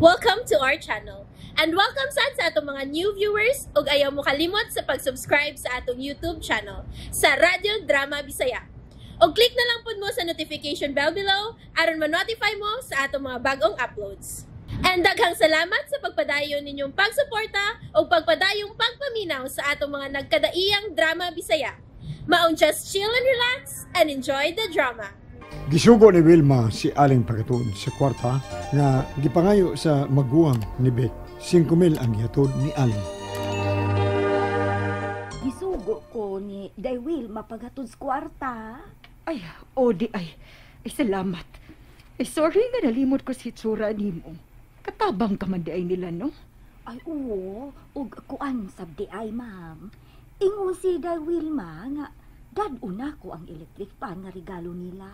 Welcome to our channel. And welcome sa atong mga new viewers ug ayaw mo kalimot sa pag-subscribe sa atong YouTube channel sa Radyo Drama Bisaya. O click na lang pud mo sa notification bell below aron ma-notify mo sa atong mga bagong uploads. And daghang salamat sa pagpadayon ninyong pagsuporta o pagpadayong pagpaminaw sa atong mga nagkadaiyang Drama Bisaya. Maong just chill and relax and enjoy the drama. Gisugo ni Wilma si Aling Pagatuon sa kwarta nga gipangayo sa maguwang ni Beck. 5,000 ang gihatod ni Aling. Gisugo ko ni Daywil mapagatod sa kwarta. Ay, Odi ay salamat. Sorry nga nalimot ko si Tsura ni mo. Katabang ka man di ay nila, no? Ay, oo. Ug kuan sabdi ay, ma'am. Ingon si Daywil ma nga daduna ko ang electric fan nga regalo nila.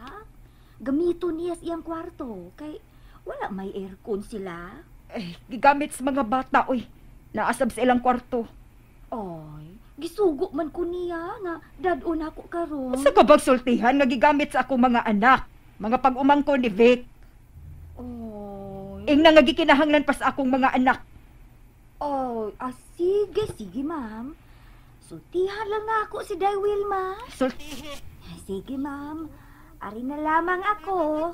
Gamito niya sa iyang kwarto kay wala may aircon sila. Ay, gigamit sa mga bata, oy. Naasab sa ilang kwarto. Ay, gisugo man ko niya nga daduna ko karon. Sa kabagsultihan nga gigamit sa akong mga anak. Mga pag-umangko ni Vic. Ay. Ing nga gikinahanglan pa sa akong mga anak. Oh, sige, ma'am. Sultihan lang na ako si Daywil, ma. Sultihan. Sige, ma'am. Ari na lamang ako.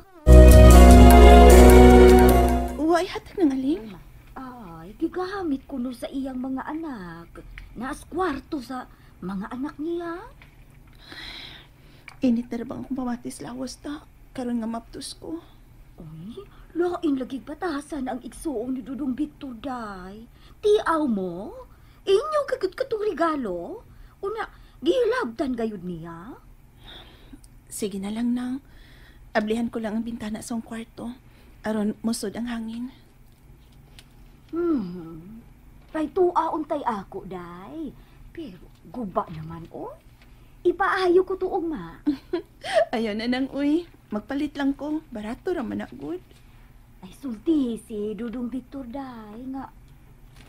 Uway hatag ng Aling. Ay, gigamit ko no sa iyang mga anak. Naas kwarto sa mga anak niya. Init na bang akong pamatis lawas ta. Karon nga maptus ko. Uy, lain lagi batasan ang igsuong ni Dudong Victor, day. Tiaw mo? Inyong katong regalo? Una, gihilabtan gayud niya? Sige na lang nang. Ablihan ko lang ang bintana sa kwarto. Aron musod ang hangin. Kay tuaon tay ako, day. Pero guba naman, oy. Ipaayo ko tuong, ma. Ayaw na nang uy. Magpalit lang ko. Barato raman na good. Ay, sulti si Dudong Victor, day, nga.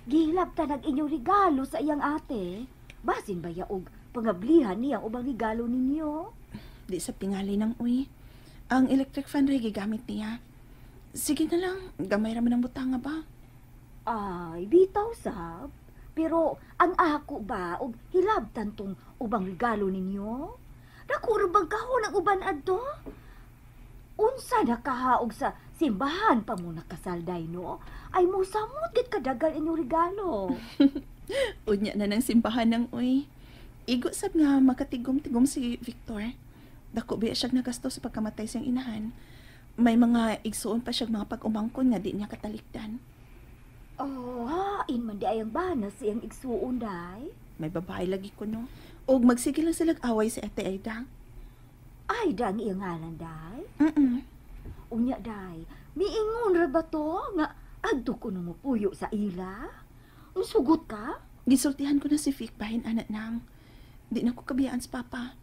Gihilabtan ang inyong regalo sa iyang ate. Basin ba yaog pangablihan niyang ubang regalo ninyo? Di sa tingali ng uy. Ang electric fan ray gigamit niya. Sige na lang. Gamay raman ang butanga ba? Ay, bitaw sab. Pero ang ako ba og hilabtan tong ubang regalo ninyo? Dako bang kahon ang uban adto? Unsa nakahaog sa simbahan pa mo nakasalday, no? Ay mo samot gid kadagal inyong regalo. Unya na ng simbahan ng uy. Igo sab nga makatigom-tigom si Victor. Dako biya siya nagasto sa pagkamatay siyang inahan. May mga igsuon pa siya mga pag-umangkon nga di niya katalikdan. Oh, hain man di ayang banas siyang igsuon, day. May babae lagi ko no. Og magsige lang sila away si Ate Aida. Ay, dang iyang ngalan, day. Unya, day. Miingon ra ba to nga adto ko nung puyo sa ila? Sugot ka? Gisultihan ko na si Vic bahin anak nang. Di na ko kabiyaan sa papa.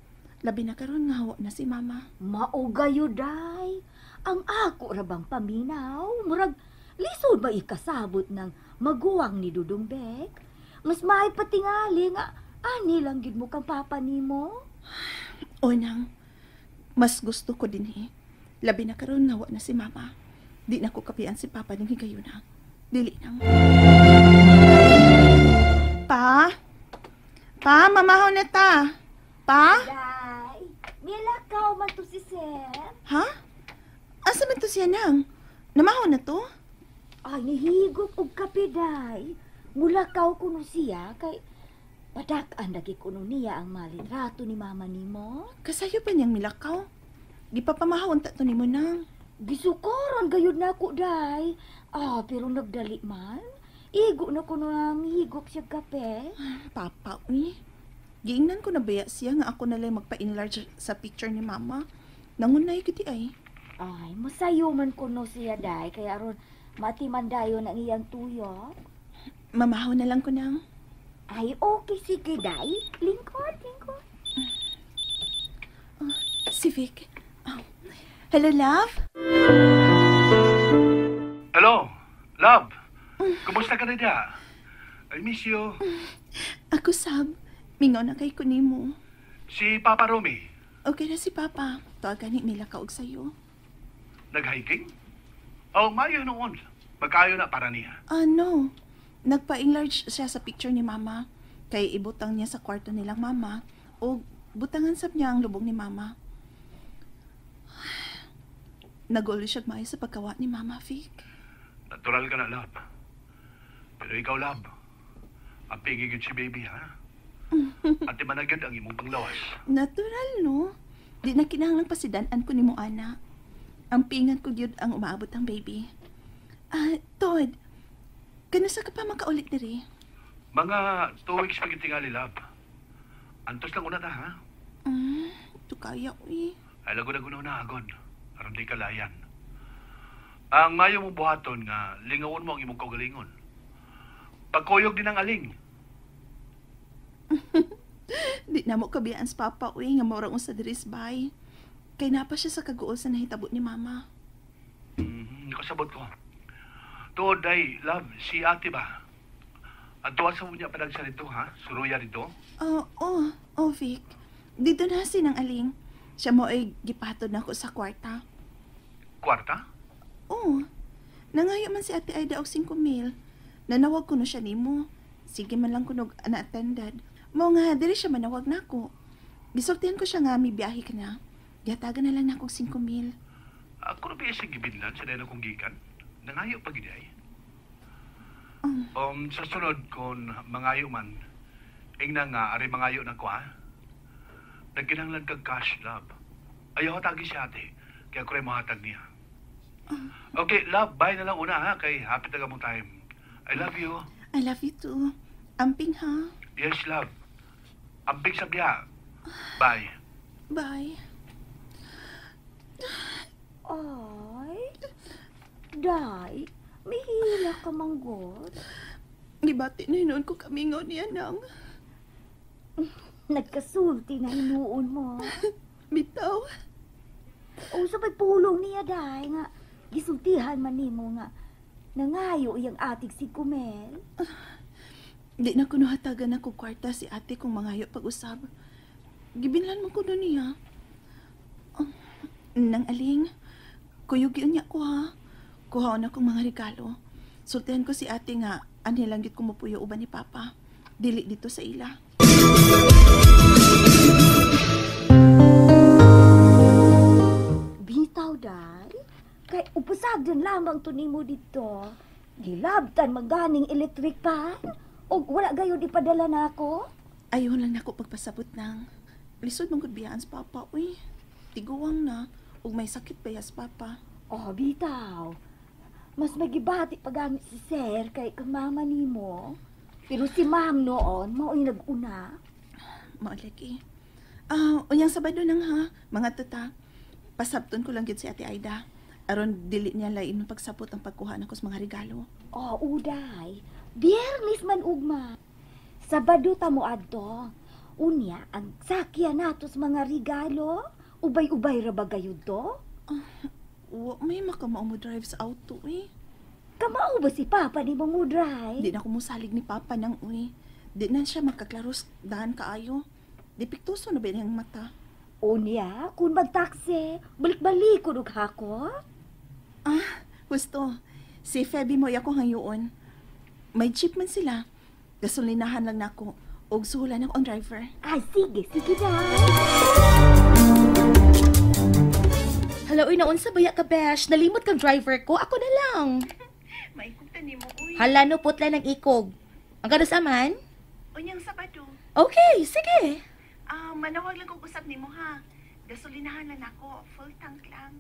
Labi na karon nga hawa na si mama. Maugayo, day. Ang ako ra bang paminaw, murag lisod ba ikasabot ng maguwang ni Dudong Beck? Mas may patingali nga ani lang gid mo kang papa nimo. O nang, mas gusto ko din Labi na karon nga hawa na si mama. Di na ko kabiyaan si papa ning higayon na. Dili nang. Pa? Pa, mamahon na ta. Pa? Day, milakaw man to si Sir. Ha? Asa man to siya nang? Namahon na to? Ay, nihigop og kape, day. Mulakaw kuno siya kay padak-an lagi kuno niya ang malitrato ni mama nimo. Kasayo pa niyang milakaw. Gipapamahon ta to nimo nang. Gisukoran gayud nako, day. Pero nagdali man. Igo na kuno ang higop siya kape. Papa, uy. Giingnan ko na baya siya nga ako nalang magpa-enlarge sa picture ni mama. Nangunay giti ay. Ay, masayo man kuno siya, day. Kaya ron matimandayo ng iyang tuyo. Mamahon na lang ko nang. Ay, okay, sige, day. Lingkod. Si Vic. Hello, love? Hello, love. Kumusta ka na dya? I miss you. Ako, Sab. Mingaw na kay ko nimo. Si Papa Romy. Okay na si Papa. Tawagan ni Mila kaog sa'yo. Nag-hiking? Oh, mayo noon. Magkaayo na para niya. No. Nagpa-enlarge siya sa picture ni mama. Kay ibutang niya sa kwarto nilang mama. O butangan sab niya ang lubong ni mama. Nagolo siya maayo sa pagkawa ni mama, Vic. Natural ka na, love. Pero ikaw, love, ang pigigid si baby, ha? At di managad ang imong panglawas. Natural, no? Di na kinahanglan pasidanan ko ni mo, ana. Ang pingan ko gyud ang umaabot ang baby. Todd, kanasa ka pa makaulit diri? Mga 2 weeks pagitingali, love. Antos lang una na, ha? Ito kaya, uy. Ay, lago na gunaw na agon. Aram di kalayan. Ang mayo mong buhaton nga, lingawon mo ang imong kaugalingon. Pagkuyog din ang aling. Di na mo kabiyaan sa papa, uy, nga maurang sa diris bay. Kay napa siya sa kaguol sa nahitabo ni mama. Nakasabot ko. Tuod ay, love, si ate ba? Ang tuwa sa niya panagsa nito, ha? Suruya nito? Vic. Dito na sinang aling. Siya mo ay gipatod na ako sa kwarta. Kwarta? Oo. Nangayo man si ate Aida og 5,000. Nanawag ko na siya nimo. Sige man lang kunog na-attended. Mo nga, dili siya manawag na ako. Gisultihan ko siya nga, may biyahe ka na. Gatagan na lang na akong 5,000. Ako na ba sa gibinlan sa dahil akong gikan? Nangayo pa gid ay. Sa sunod kung mangayo man, ingna nga, ari mangayo na ko, ha? Nagkinanglan kag cash, love. Ayaw hatagi si ate, kaya ko rin mahatag niya. Okay, love, bye na lang una, ha? Kay happy na mong time. I love you. I love you too. Amping ha? Yes, love. Amping sabya. Bye. Bye. Ay, day, may hila ka manggod. Gibati na noon ko kami niya nang. Nagkasulti na hinuon mo. Bitaw. O sa pagpulong niya, day, nga, gisultihan man nimo nga, nangayo iyang atik si Kumel. Di na ko hatagan ako kwarta si ate kung mangayo pag-usab. Gibinlan mo ko doon niya. Nang aling, kuyugion niya ko ha. Kuhaon akong mga regalo. Sultihan ko si ate nga, anilanggit ko mapuyo uban ni Papa. Dili dito sa ila. Bitaw, day, kay upusagdan lamang to nimo dito. Gilabtan maganing electric pan. O wala gayon ipadala na ako? Ayaw lang na ako pagpasabot ng lisod mong gudbiyaan sa Papa, uy. Tiguwang na, ug may sakit ba ya sa Papa. Oh, bitaw. Mas magibati pagamit si Sir kay kang mama nimo. Pero si Ma'am noon, mao'y nag-una. Maalaki. Unyang Sabado nang ha, mga tata. Pasabton ko lang gid si Ate Aida. Aron dili niya lain pagsabot ang pagkuha nako sa mga regalo. Oh, uday. Biyernes man ugma. Sabado ta mo adto. Unya, ang sakya nato sa mga regalo. Ubay-ubay ra ba gayud to? May makamao mo drive sa auto, eh. Kamao ba si Papa ni mong drive? Di na ko musalig ni Papa nang, uy. Di na siya magkaklaros dahan kaayo. Di piktuso na ba niyang mata? Unya, kung magtaksi, balik-balik ko hakot. Gusto. Si Feby mo ako ngayon. May jeep man sila. Gasolinahan lang nako. Og suhulan ng on driver. Ay, sige, day. Hala, uy, naunsa baya ka, Besh? Nalimot kang driver ko. Ako na lang. Maikog tani mo, uy. Hala, no, putla ng ikog. Ang kadusaman? Unyang Sabado. Okay, sige. Manawag lang kong usap ni mo, ha. Gasolinahan lang ako. Full tank lang.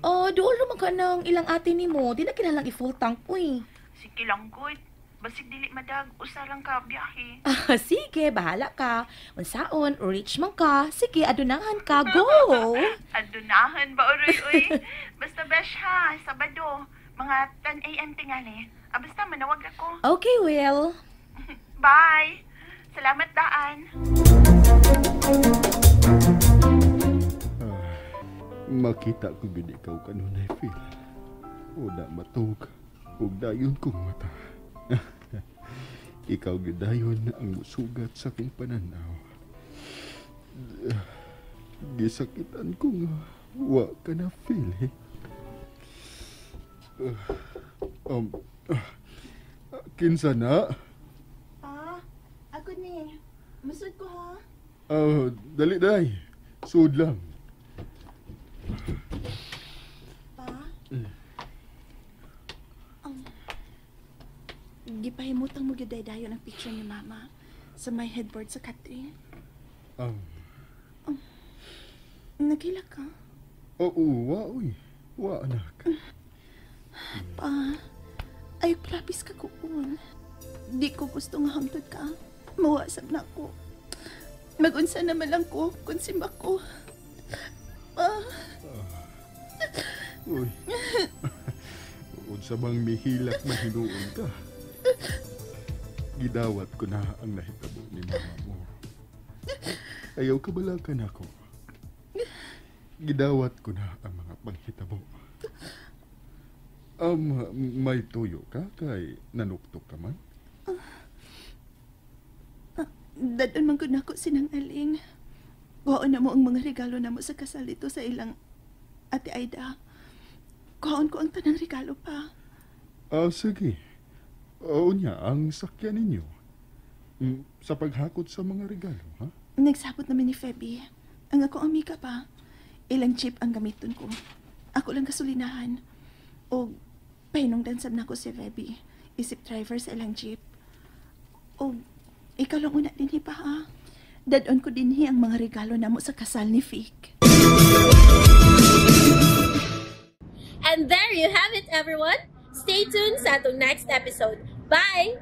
Oh, doon naman ka ng ilang ate ni mo. Di na kinalang i-full tank, uy. Sige lang, good. Basig dili madag. Usa lang ka biyahe. Sige, bahala ka. Unsaon, rich man ka. Sige, adunahan ka. Go! Adunahan ba, uy? Basta besh, ha. Sabado. Mga 10 a.m. tingali. Basta manawag ako. Okay, Will. Bye! Salamat daan! Makita ko gid ikaw kanunay, Phil. Una matug, ug dayon kong mata. Ikaw gid dayon ang musugat sa akong pananaw. Gisakitan ko nga wa ka na, Phil. Kinsa na? Pa, ako ni. Masud ko ha. Dali day. Sud lang. Pa? Gipahimutang mo gyud dayon ang picture ni Mama sa my headboard sa Katri. Nagila ka? Wa, uy. Wa, anak. Pa, ay palapis ka kuon. Di ko gusto nga hangtod ka. Mawasab na ako. Magunsa naman lang ko kung simba ko. Pa. Uy. Unsa bang mihilak mahinuon ka? Gidawat ko na ang nahitabo ni mama mo. Ayaw kabalakan ako. Gidawat ko na ang mga panghitabo. May tuyo ka kay nanuktok ka man? Dadon man ko na ako sinangaling. Kuhaon na mo ang mga regalo na mo sa kasal dito sa ilang Ate Aida. Kuhaon ko ang tanang regalo pa. Sige. Oo niya, ang sakyan ninyo. Sa paghakot sa mga regalo, ha? Nagsabot naman ni Feby. Ang ako amiga pa. Ilang jeep ang gamiton ko. Ako lang kasulinahan. O pahinungdan sab na ko si Feby. Isip driver sa ilang jeep. O ikaw lang una din pa ha. Dadon ko din ang mga regalo na mo sa kasal ni Fik. And there you have it, everyone. Stay tuned sa atong next episode. Bye!